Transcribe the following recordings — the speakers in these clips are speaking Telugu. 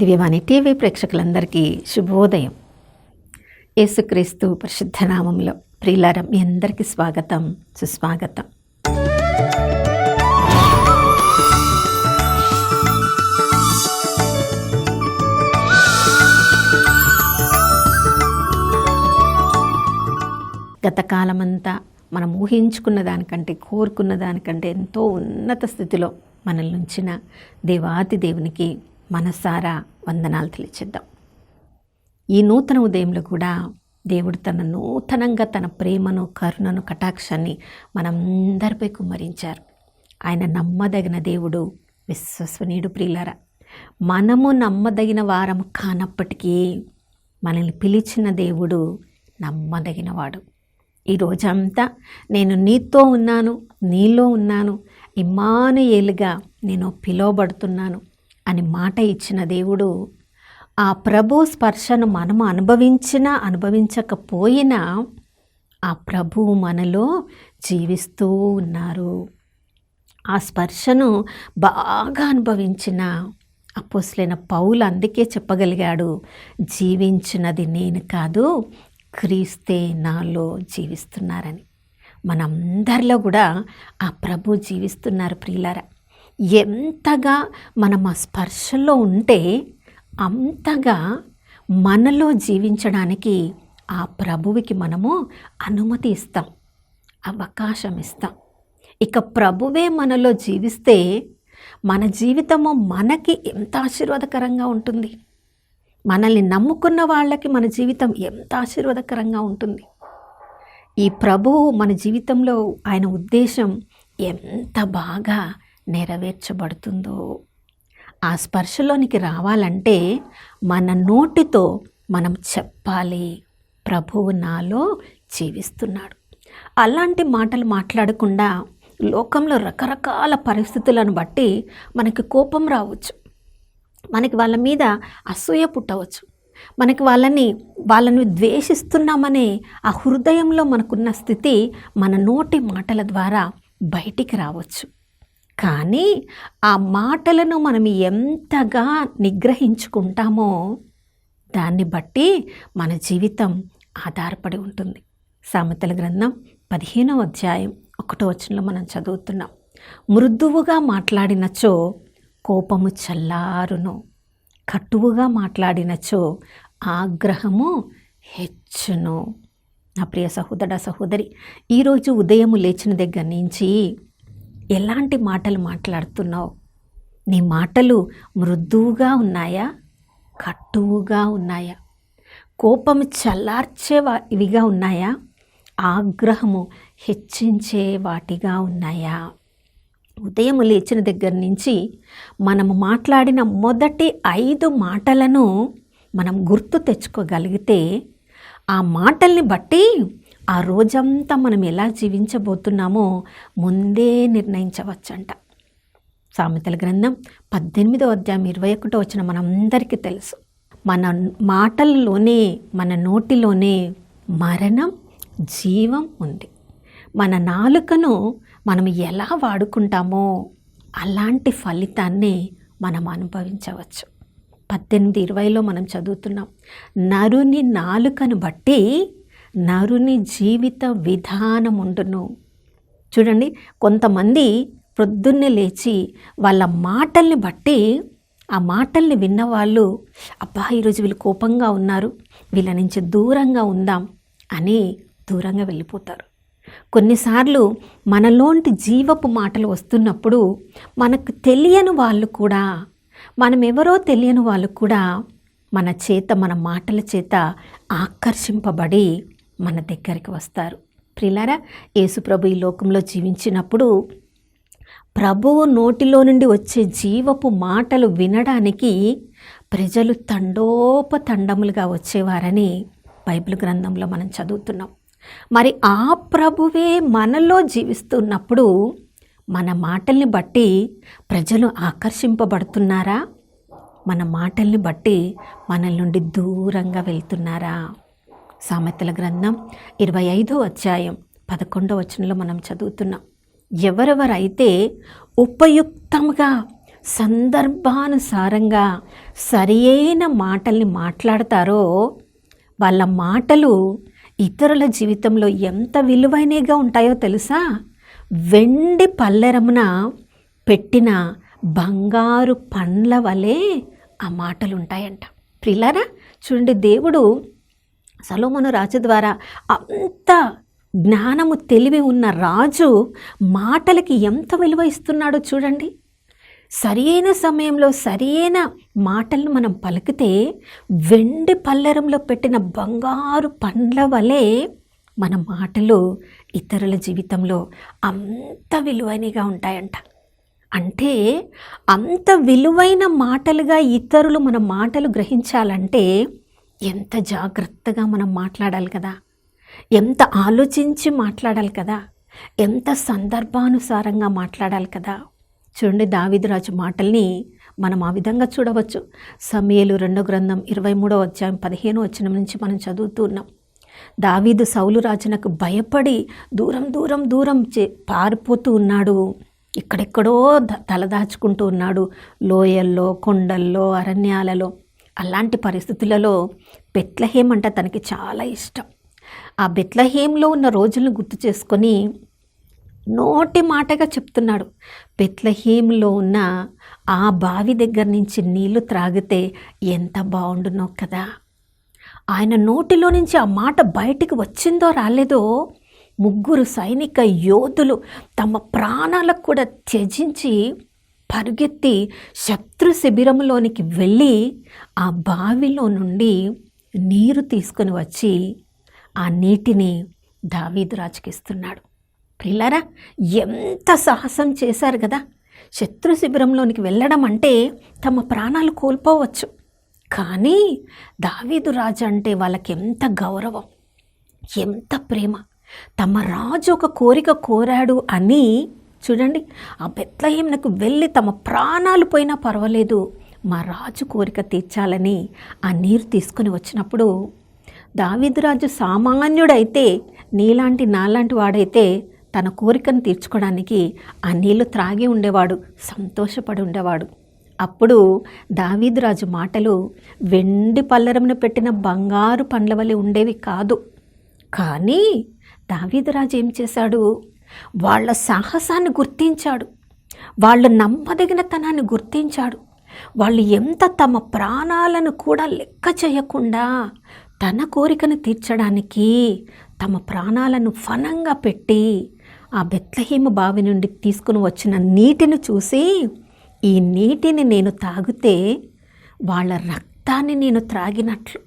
దివ్యవాణి టీవీ ప్రేక్షకులందరికీ శుభోదయం. యేసుక్రీస్తు పరిశుద్ధ నామములో ప్రియులారా, మీ అందరికీ స్వాగతం, సుస్వాగతం. గతకాలమంతా మనం ఊహించుకున్న దానికంటే, కోరుకున్న దానికంటే ఎంతో ఉన్నత స్థితిలో మనల్ని ఉంచిన దేవాతి దేవునికి మనసారా వందనాలు తెలియచేద్దాం. ఈ నూతన ఉదయంలో కూడా దేవుడు తన నూతనంగా తన ప్రేమను, కరుణను, కటాక్షాన్ని మనందరిపై కుమ్మరించారు. ఆయన నమ్మదగిన దేవుడు, విశ్వసనీయుడు. ప్రియులారా, మనము నమ్మదగిన వారము కానప్పటికీ మనల్ని పిలిచిన దేవుడు నమ్మదగినవాడు. ఈ రోజంతా నేను నీతో ఉన్నాను, నీలో ఉన్నాను, ఇమ్మానుయేలుగా నేను పిలువబడుతున్నాను అని మాట ఇచ్చిన దేవుడు, ఆ ప్రభు స్పర్శను మనము అనుభవించినా అనుభవించకపోయినా ఆ ప్రభువు మనలో జీవిస్తూ ఉన్నారు. ఆ స్పర్శను బాగా అనుభవించిన అపోస్తలుడైన పౌలు అందుకే చెప్పగలిగాడు, జీవించినది నేను కాదు, క్రీస్తే నాలో జీవిస్తున్నారని. మనందరిలో కూడా ఆ ప్రభు జీవిస్తున్నారు. ప్రియులారా, ఎంతగా మనం ఆ స్పర్శలో ఉంటే అంతగా మనలో జీవించడానికి ఆ ప్రభువుకి మనము అనుమతి ఇస్తాం, అవకాశం ఇస్తాం. ఇక ప్రభువే మనలో జీవిస్తే మన జీవితము మనకి ఎంత ఆశీర్వాదకరంగా ఉంటుంది. మనల్ని నమ్ముకున్న వాళ్ళకి మన జీవితం ఎంత ఆశీర్వాదకరంగా ఉంటుంది. ఈ ప్రభువు మన జీవితంలో ఆయన ఉద్దేశం ఎంత బాగా నెరవేర్చబడుతుందో. ఆ స్పర్శలోనికి రావాలంటే మన నోటితో మనం చెప్పాలి, ప్రభువు నాలో జీవిస్తున్నాడు. అలాంటి మాటలు మాట్లాడకుండా లోకంలో రకరకాల పరిస్థితులను బట్టి మనకి కోపం రావచ్చు, మనకి వాళ్ళ మీద అసూయ పుట్టవచ్చు, మనకి వాళ్ళని ద్వేషిస్తున్నామనే ఆ హృదయంలో మనకున్న స్థితి మన నోటి మాటల ద్వారా బయటికి రావచ్చు. కానీ ఆ మాటలను మనం ఎంతగా నిగ్రహించుకుంటామో దాన్ని బట్టి మన జీవితం ఆధారపడి ఉంటుంది. సామెతల గ్రంథం 15వ అధ్యాయం 1వ వచనంలో మనం చదువుతున్నాం, మృదువుగా మాట్లాడినచో కోపము చల్లారును, కటువుగా మాట్లాడినచో ఆగ్రహము హెచ్చును. నా ప్రియ సహోదర సహోదరి, ఈరోజు ఉదయం లేచిన దగ్గర నుంచి ఎలాంటి మాటలు మాట్లాడుతున్నావు? నీ మాటలు మృదువుగా ఉన్నాయా, కటువుగా ఉన్నాయా? కోపము చల్లార్చే ఇవిగా ఉన్నాయా, ఆగ్రహము హెచ్చించే వాటిగా ఉన్నాయా? ఉదయం లేచిన దగ్గర నుంచి మనము మాట్లాడిన మొదటి 5 మాటలను మనం గుర్తు తెచ్చుకోగలిగితే ఆ మాటల్ని బట్టి ఆ రోజంతా మనం ఎలా జీవించబోతున్నామో ముందే నిర్ణయించవచ్చంట. సామెతల గ్రంథం 18వ అధ్యాయం 21వ వచనం మనందరికీ తెలుసు, మన మాటల్లోనే, మన నోటిలోనే మరణం, జీవం ఉంది. మన నాలుకను మనం ఎలా వాడుకుంటామో అలాంటి ఫలితాన్ని మనం అనుభవించవచ్చు. 18:20లో మనం చదువుతున్నాం, నరుని నాలుకను బట్టి నరుని జీవిత విధానం ఉండును. చూడండి, కొంతమంది ప్రొద్దున్నే లేచి వాళ్ళ మాటల్ని బట్టి, ఆ మాటల్ని విన్నవాళ్ళు, అబ్బా ఈరోజు వీళ్ళు కోపంగా ఉన్నారు, వీళ్ళ నుంచి దూరంగా ఉందాం అని దూరంగా వెళ్ళిపోతారు. కొన్నిసార్లు మనలోంటి జీవపు మాటలు వస్తున్నప్పుడు మనకు తెలియని వాళ్ళు కూడా, మనమెవరో తెలియని వాళ్ళు కూడా మన చేత, మన మాటల చేత ఆకర్షింపబడి మన దగ్గరికి వస్తారు. ప్రియులారా, యేసు ప్రభు ఈ లోకంలో జీవించినప్పుడు ప్రభువు నోటిలో నుండి వచ్చే జీవపు మాటలు వినడానికి ప్రజలు తండోపతండములుగా వచ్చేవారని బైబిల్ గ్రంథంలో మనం చదువుతున్నాం. మరి ఆ ప్రభువే మనలో జీవిస్తున్నప్పుడు మన మాటల్ని బట్టి ప్రజలు ఆకర్షింపబడుతున్నారా? మన మాటల్ని బట్టి మనల నుండి దూరంగా వెళ్తున్నారా? సామెతల గ్రంథం 25వ అధ్యాయం 11వ వచనంలో మనం చదువుతున్నాం, ఎవరెవరైతే ఉపయుక్తంగా సందర్భానుసారంగా సరియైన మాటల్ని మాట్లాడతారో వాళ్ళ మాటలు ఇతరుల జీవితంలో ఎంత విలువైనగా ఉంటాయో తెలుసా? వెండి పల్లెరమున పెట్టిన బంగారు పండ్ల వలె ఆ మాటలు ఉంటాయంట. ప్రియులారా, చూడండి, దేవుడు సొలొమోను రాజు ద్వారా అంత జ్ఞానము తెలివి ఉన్న రాజు మాటలకి ఎంత విలువ ఇస్తున్నాడో చూడండి. సరియైన సమయంలో సరియైన మాటలను మనం పలికితే వెండి పల్లెరంలో పెట్టిన బంగారు పండ్ల వలె మన మాటలు ఇతరుల జీవితంలో అంత విలువైనగా ఉంటాయంట. అంటే అంత విలువైన మాటలుగా ఇతరులు మన మాటలు గ్రహించాలంటే ఎంత జాగ్రత్తగా మనం మాట్లాడాలి కదా, ఎంత ఆలోచించి మాట్లాడాలి కదా, ఎంత సందర్భానుసారంగా మాట్లాడాలి కదా. చూడండి, దావీదు రాజు మాటల్ని మనం ఆ విధంగా చూడవచ్చు. సమూయేలు 2వ గ్రంథం 23వ అధ్యాయం 15వ వచనం నుంచి మనం చదువుతూ ఉన్నాం. దావీదు సౌలు రాజునకు భయపడి దూరం పారిపోతూ ఉన్నాడు. ఇక్కడెక్కడో తలదాచుకుంటూ ఉన్నాడు, లోయల్లో, కొండల్లో, అరణ్యాలలో. అలాంటి పరిస్థితులలో బెత్లెహేం అంటే తనకి చాలా ఇష్టం. ఆ బెత్లెహేంలో ఉన్న రోజులను గుర్తు చేసుకొని నోటి మాటగా చెప్తున్నాడు, బెత్లెహేంలో ఉన్న ఆ బావి దగ్గర నుంచి నీళ్లు త్రాగితే ఎంత బాగుండునో కదా. ఆయన నోటిలో నుంచి ఆ మాట బయటికి వచ్చిందో రాలేదో 3 సైనిక యోధులు తమ ప్రాణాలకు కూడా త్యజించి పరుగెత్తి శత్రు శిబిరంలోనికి వెళ్ళి ఆ బావిలో నుండి నీరు తీసుకొని వచ్చి ఆ నీటిని దావీదు రాజుకి ఇస్తున్నాడు. ప్రియులారా, ఎంత సాహసం చేశారు కదా. శత్రు శిబిరంలోనికి వెళ్ళడం అంటే తమ ప్రాణాలు కోల్పోవచ్చు, కానీ దావీదు రాజు అంటే వాళ్ళకి ఎంత గౌరవం, ఎంత ప్రేమ. తమ రాజు ఒక కోరిక కోరాడు అని చూడండి, ఆ బెత్లెహేమునకు వెళ్ళి తమ ప్రాణాలు పోయినా పర్వాలేదు, మా రాజు కోరిక తీర్చాలని ఆ నీరు తీసుకొని వచ్చినప్పుడు దావీదు రాజు సామాన్యుడైతే, నీలాంటి నాలాంటి వాడైతే తన కోరికను తీర్చుకోవడానికి ఆ నీళ్లు త్రాగి ఉండేవాడు, సంతోషపడి ఉండేవాడు. అప్పుడు దావీదు రాజు మాటలు వెండి పల్లెరమున పెట్టిన బంగారు పండ్ల వలె ఉండేవి కాదు. కానీ దావీదు రాజు ఏం చేశాడు? వాళ్ళ సాహసాన్ని గుర్తించాడు, వాళ్ళ నమ్మదగినతనాన్ని గుర్తించాడు. వాళ్ళు ఎంత తమ ప్రాణాలను కూడా లెక్క చేయకుండా తన కోరికను తీర్చడానికి తమ ప్రాణాలను ఫనంగా పెట్టి ఆ బెత్లెహేము బావి నుండి తీసుకుని వచ్చిన నీటిని చూసి, ఈ నీటిని నేను తాగితే వాళ్ళ రక్తాన్ని నేను త్రాగినట్లు,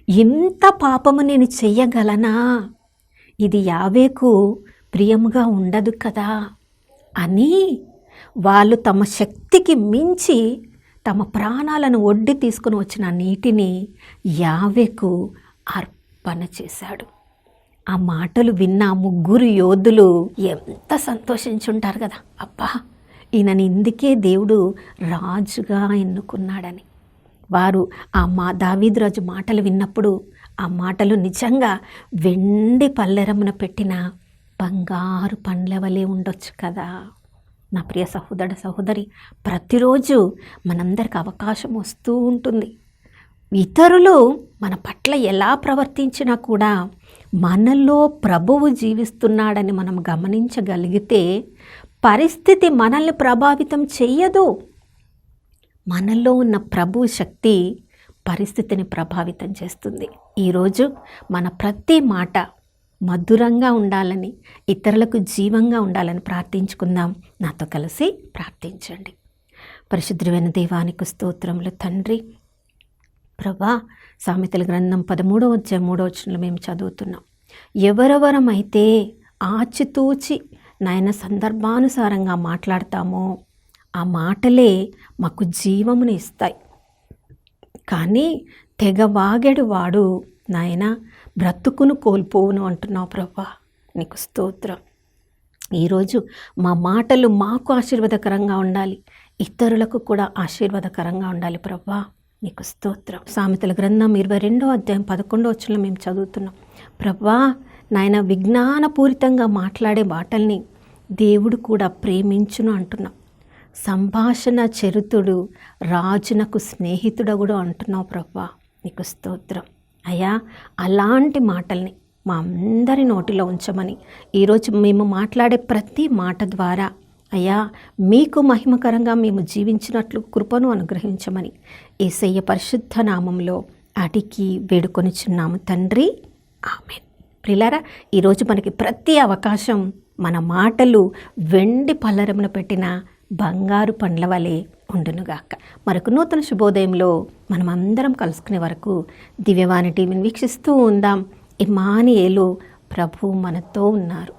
ఇంత పాపము నేను చెయ్యగలనా, ఇది యావేకు ప్రియముగా ఉండదు కదా అని వాళ్ళు తమ శక్తికి మించి తమ ప్రాణాలను ఒడ్డి తీసుకుని వచ్చిన నీటిని యావేకు అర్పణ చేశాడు. ఆ మాటలు విన్న 3 యోధులు ఎంత సంతోషించుంటారు కదా. అబ్బా, ఈయనని ఇందుకే దేవుడు రాజుగా ఎన్నుకున్నాడని. వారు దావీదు రాజు మాటలు విన్నప్పుడు ఆ మాటలు నిజంగా వెండి పల్లెరమున పెట్టిన బంగారు పండ్ల వలె ఉండొచ్చు కదా. నా ప్రియ సహోదరి, ప్రతిరోజు మనందరికి అవకాశం వస్తూ ఉంటుంది. ఇతరులు మన పట్ల ఎలా ప్రవర్తించినా కూడా మనలో ప్రభువు జీవిస్తున్నాడని మనం గమనించగలిగితే పరిస్థితి మనల్ని ప్రభావితం చెయ్యదు. మనలో ఉన్న ప్రభు శక్తి పరిస్థితిని ప్రభావితం చేస్తుంది. ఈరోజు మన ప్రతి మాట మధురంగా ఉండాలని, ఇతరులకు జీవంగా ఉండాలని ప్రార్థించుకుందాం. నాతో కలిసి ప్రార్థించండి. పరిశుద్ధమైన దేవానికి స్తోత్రములు తండ్రి. ప్రభా, సామెతల గ్రంథం 13వ అధ్యాయం 3వ వచనంలో మేము చదువుతున్నాం, ఎవరెవరమైతే ఆచితూచి నాయన సందర్భానుసారంగా మాట్లాడతామో ఆ మాటలే మాకు జీవమును ఇస్తాయి. కానీ తెగవాగెడు వాడు నాయన బ్రతుకును కోల్పోవును అంటున్నావు ప్రభా, నీకు స్తోత్రం. ఈరోజు మా మాటలు మాకు ఆశీర్వాదకరంగా ఉండాలి, ఇతరులకు కూడా ఆశీర్వాదకరంగా ఉండాలి ప్రభా, నీకు స్తోత్రం. సామెతల గ్రంథం 22వ అధ్యాయం 11వ వచనంలో మేము చదువుతున్నాం, ప్రభా నాయన విజ్ఞానపూరితంగా మాట్లాడే మాటల్ని దేవుడు కూడా ప్రేమించును అంటున్నాం. సంభాషణ చరితుడు, రాజునకు స్నేహితుడగుడు అంటున్నావు ప్రభువా. నీకు స్తోత్రం అయ్యా. అలాంటి మాటల్ని మా అందరి నోటిలో ఉంచమని, ఈరోజు మేము మాట్లాడే ప్రతి మాట ద్వారా అయ్యా మీకు మహిమకరంగా మేము జీవించినట్లు కృపను అనుగ్రహించమని యేసయ్య పరిశుద్ధ నామంలో అడిగి వేడుకొనిచున్నాము తండ్రి, ఆమేన్. ప్రియులారా, ఈరోజు మనకి ప్రతి అవకాశం మన మాటలు వెండి పల్లరమున పెట్టిన బంగారు పండ్ల వలె ఉండునుగాక. మరొక నూతన శుభోదయంలో మనం అందరం కలుసుకునే వరకు దివ్యవాణి టీవీని వీక్షిస్తూ ఉందాం. ఇమ్మానుయేలు, ప్రభు మనతో ఉన్నారు.